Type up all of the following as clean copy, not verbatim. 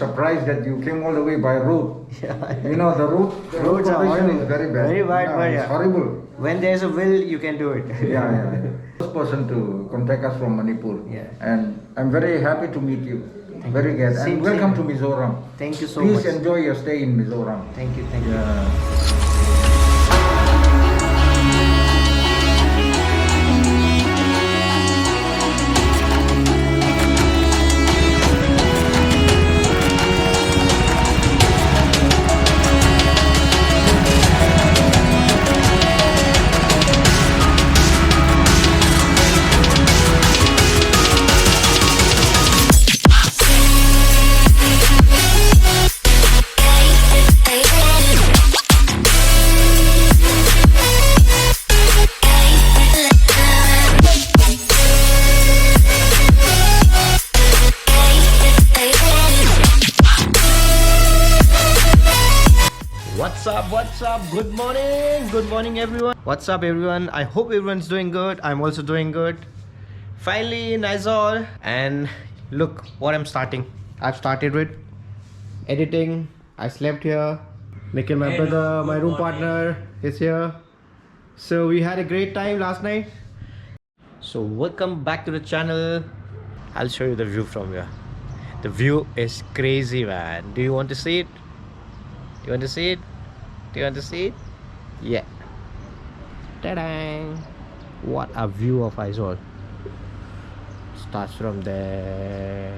Surprised that you came all the way by road. Yeah. You know the road Roads are condition horrible. is very bad. Very bad, but It's yeah. horrible. When there's a will, you can do it. Yeah. First person to contact us from Manipur. Yeah. And I'm very happy to meet you. Very glad. Same, And welcome same. to Mizoram. Thank you so Please much. enjoy your stay in Mizoram. Thank you. Yeah. What's up? Good morning everyone. What's up everyone? I hope everyone's doing good. I'm also doing good. Finally in Aizawl, and look what I'm starting. I've started with editing. I slept here. Making my brother, my room partner is here. So we had a great time last night. So welcome back to the channel. I'll show you the view from here. The view is crazy, man. Do you want to see it? You want to see it? Do you want to see it? Yeah. Ta-da! What a view of Aizawl. Starts from there.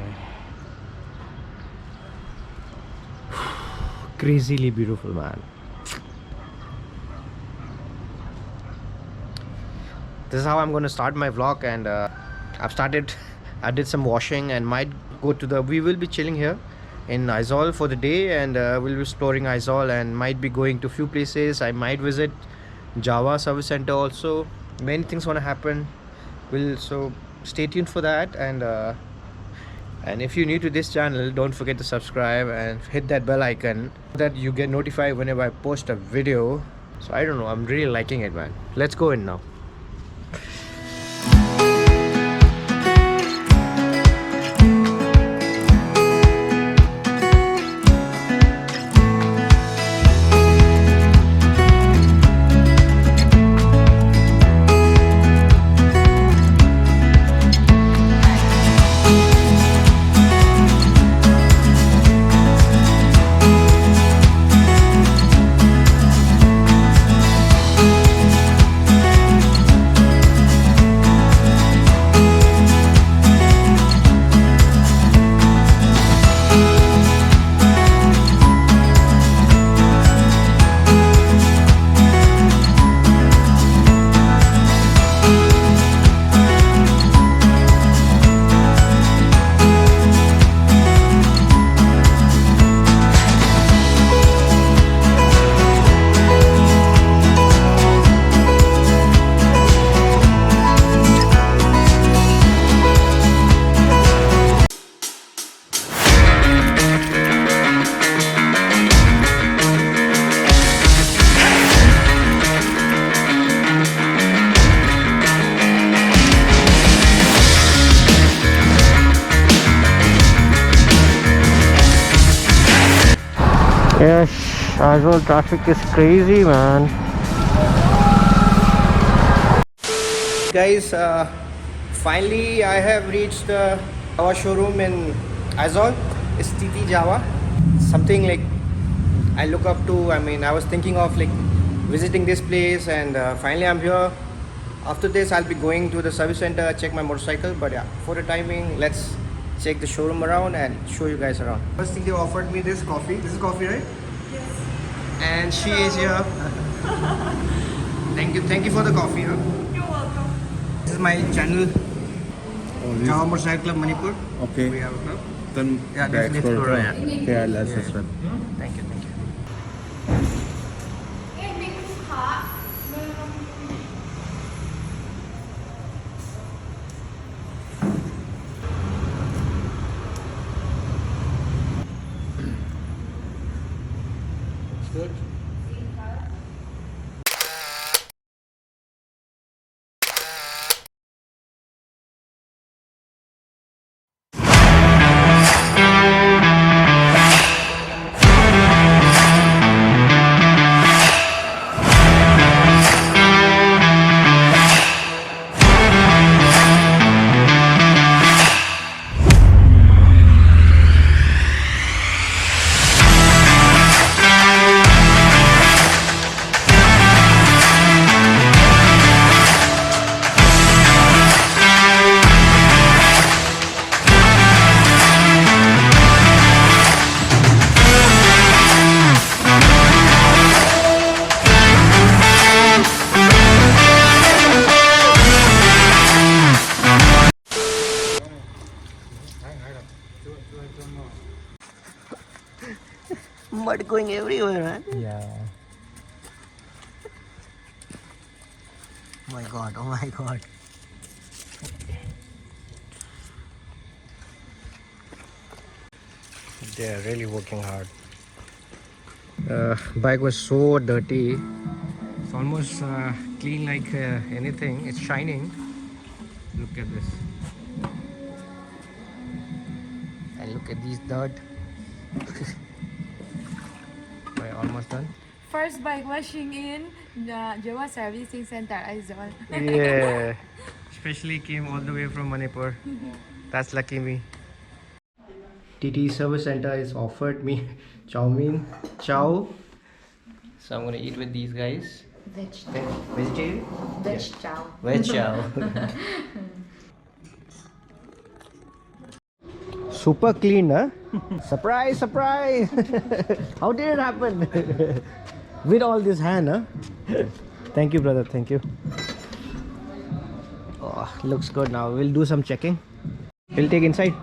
Crazily beautiful, man. This is how I'm going to start my vlog, and I did some washing and might go to we will be chilling here in Aizawl for the day, and we'll be exploring Aizawl and might be going to few places. I might visit Jawa service center also. Many things want to happen. So stay tuned for that, and if you're new to this channel, don't forget to subscribe and hit that bell icon so that you get notified whenever I post a video. So I don't know, I'm really liking it, man. Let's go in now. Yes, Aizawl traffic is crazy, man. Guys, finally I have reached our showroom in Aizawl. It's Jawa. Something like I look up to. I mean, I was thinking of like visiting this place, and finally I'm here. After this, I'll be going to the service center, check my motorcycle. But yeah, for the timing, let's check the showroom around and show you guys around. First thing, they offered me this coffee. This is coffee, right? Yes. And she is here. Thank you for the coffee. Huh? You're welcome. This is my channel, this- Jawa Motorcycle Club Manipur. Okay. We have a club. Then Yeah, the this is the explorer. explorer, yeah. Okay, I'll assess that. Thank you. Good. Mud going everywhere, man. Yeah. Oh my god, oh my god. They're really working hard. Bike was so dirty. It's almost clean like anything. It's shining. Look at this. And look at these dirt. We're almost done. First bike washing in the Jawa Servicing Center, Aizawl. Yeah. Especially came all the way from Manipur. That's lucky me. TT service center is offered me chow mein, chow. So I'm gonna eat with these guys. Vegetarian? Veg chow. Veg chow. Super clean, huh? Surprise, surprise! How did it happen? With all this hand, huh? Thank you, brother. Thank you. Oh, looks good now. We'll do some checking. We'll take inside.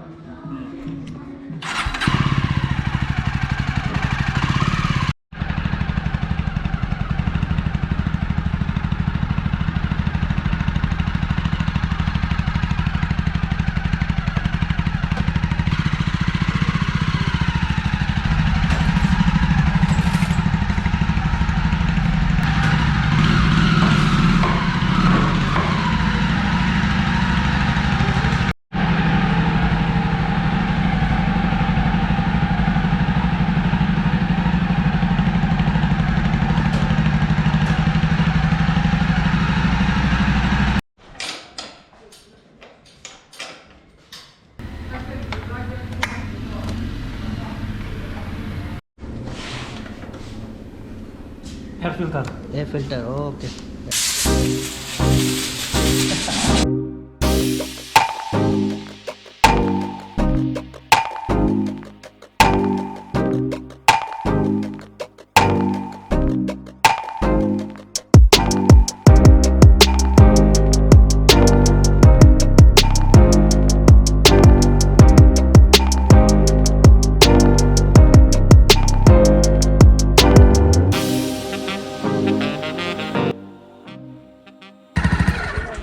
Air filter. Air filter. Oh, okay.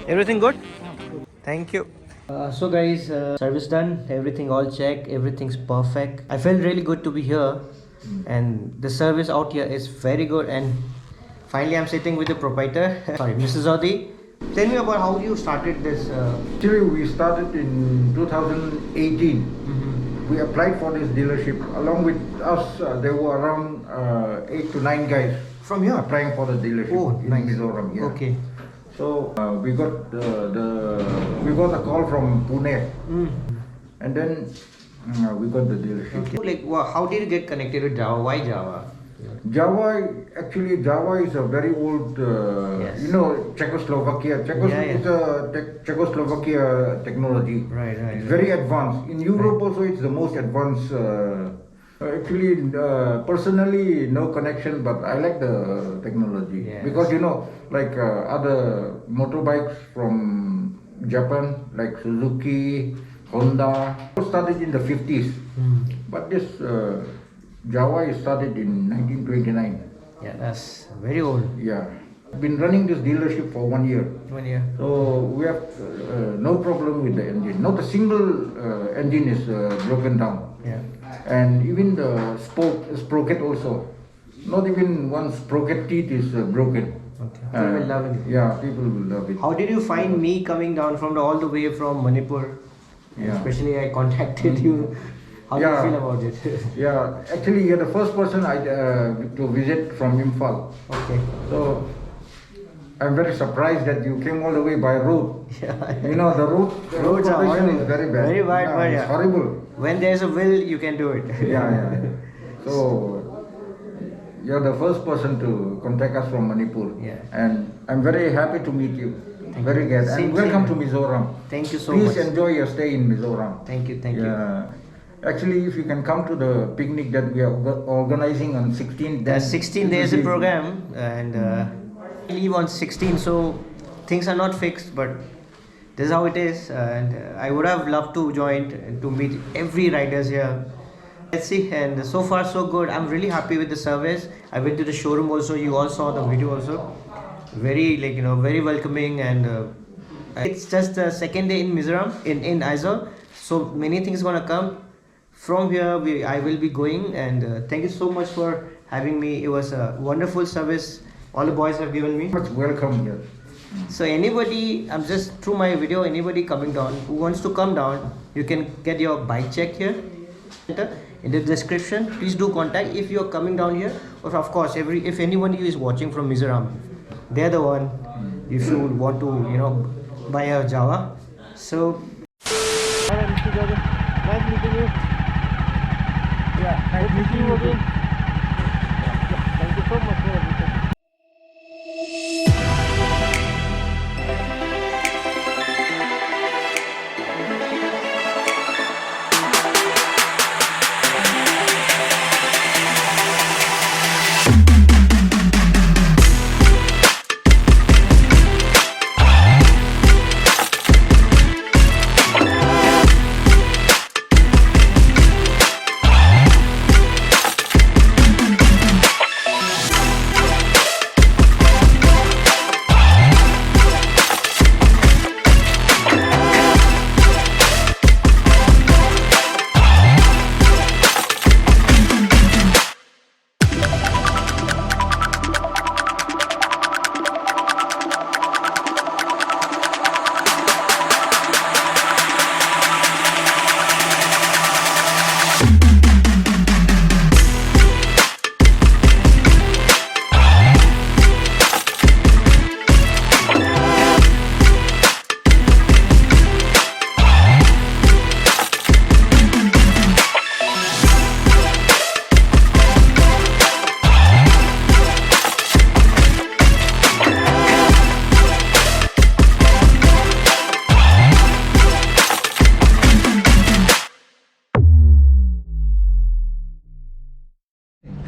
Everything good? Thank you. So guys, service done, everything all checked, everything's perfect. I felt really good to be here, and the service out here is very good. And finally I'm sitting with the proprietor. Sorry, Mrs. Zodi. Tell me about how you started this. Actually, we started in 2018. We applied for this dealership. Along with us, there were around 8 to 9 guys From here? applying for the dealership in nice. Mizoram. Yeah. Okay. So we got we got a call from Pune, and then we got the dealership. Okay. Like, how did you get connected with Java? Why Java? Java is a very old, Yes. Czechoslovakia. Yeah. It's a Czechoslovakia technology. Right. It's very advanced. In Europe also, it's the most advanced. Personally, no connection, but I like the technology Yes. because other motorbikes from Japan, like Suzuki, Honda, started in the 50s. But this Java is started in 1929. Yeah, that's very old. Yeah, been running this dealership for 1 year. 1 year. So we have no problem with the engine. Not a single engine is broken down. Yeah. And even the sprocket also. Not even one sprocket teeth is broken. Okay. People will love it. Yeah, people will love it. How did you find me coming down from all the way from Manipur? Yeah. Especially I contacted you. How do you Yeah. feel about it? Yeah, actually you're the first person to visit from Imphal. Okay. So I'm very surprised that you came all the way by road. Yeah. You know the road Roads are condition horrible. is very bad. Very bad, Yeah, but it's yeah. horrible. When there's a will, you can do it. Yeah. So you're the first person to contact us from Manipur. Yeah. And I'm very happy to meet you. Very glad. Same, And welcome same. to Mizoram. Thank you so Please much. enjoy your stay in Mizoram. Thank you. Yeah. Actually, if you can come to the picnic that we are organizing on 16th. There's 16 days a program, and I leave on 16, so things are not fixed, but this is how it is. And I would have loved to join and to meet every riders here. Let's see, and so far so good. I'm really happy with the service. I went to the showroom also. You all saw the video also. Very very welcoming, and it's just the second day in Mizoram, in Aizawl. So many things gonna come from here. I will be going, and thank you so much for having me. It was a wonderful service. All the boys have given me. Much welcome here. So anybody, I'm just through my video, anybody coming down who wants to come down, you can get your bike check here in the description. Please do contact if you're coming down here, or of course if anyone is watching from Mizoram, they're the one if you want to buy a Jawa. So nice meeting you. Yeah, nice meeting you again. Thank you so much for everything.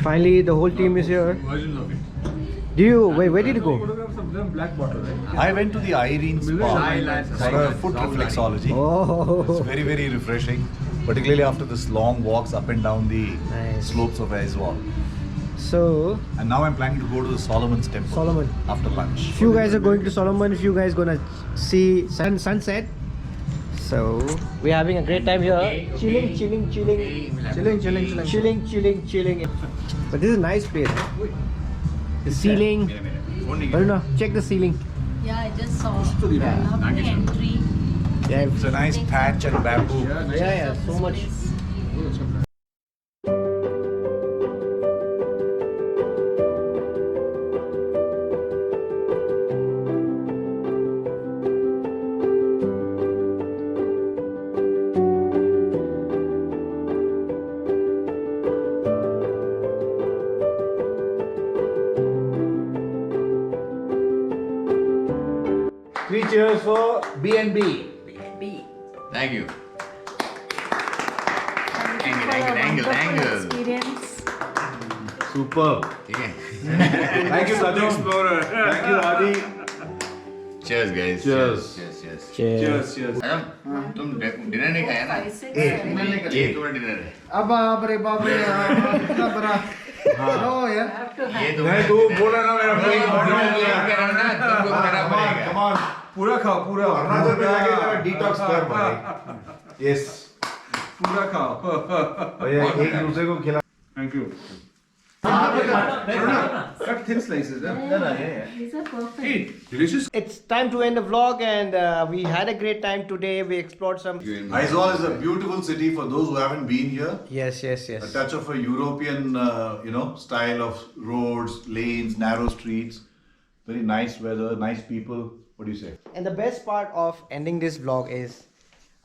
Finally, the whole team is here. Where did you go? I went to the Irene Spa for a foot reflexology. Oh, It's very, very refreshing, particularly after this long walks up and down the Nice. slopes of Aizawl. so And now I'm planning to go to the Solomon's temple Solomon. after lunch. If you guys are going to Solomon, if you guys gonna see sunset. So we're having a great time here. Chilling. But this is a nice place. The ceiling. Varuna, check the ceiling. Yeah, I just saw. I love the entry. Yeah, It's a nice thatch and bamboo. yeah, so much. Three cheers for B&B. Thank you. Wonderful experience. Super. Okay. Thank you, Jawa Explorer. Thank you, Adi. Cheers, guys. Cheers. Cheers. Madam तुम dinner नहीं खाया ना? 5, 6, 7. ये तुम्हारा dinner है. बाप रे इतना बड़ा नो यार ये तो नहीं तू बोला ना मेरा तुमको खाना पड़ेगा. Come on. पूरा खाओ पूरा. अरुणाचल में आके तेरा डिटॉक्स कर भाई. Yes. पूरा खाओ भैया एक दूसरे को खिला. Thank you cut thin slices These are perfect. delicious It's time to end the vlog, and we had a great time today. We explored some. Aizawl is a beautiful city for those who haven't been here. Yes. A touch of a European, style of roads, lanes, narrow streets. Very nice weather, nice people. What do you say? And the best part of ending this vlog is,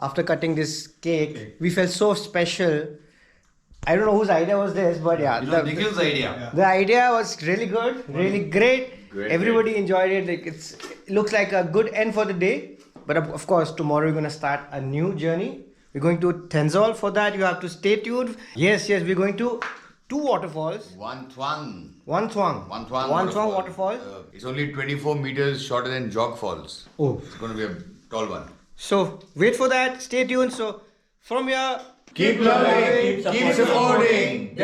after cutting this cake, we felt so special. I don't know whose idea was this, but yeah, It was Nikhil's idea. the idea was really good, really great. Everybody enjoyed it. Like it looks like a good end for the day. But of course, tomorrow we're gonna start a new journey. We're going to Aizawl. For that, you have to stay tuned. Yes, we're going to 2 waterfalls. One Thuang. One Thuang waterfall. It's only 24 meters shorter than Jog Falls. Oh. It's going to be a tall one. So wait for that. Stay tuned. So from here, Keep loving, keep supporting.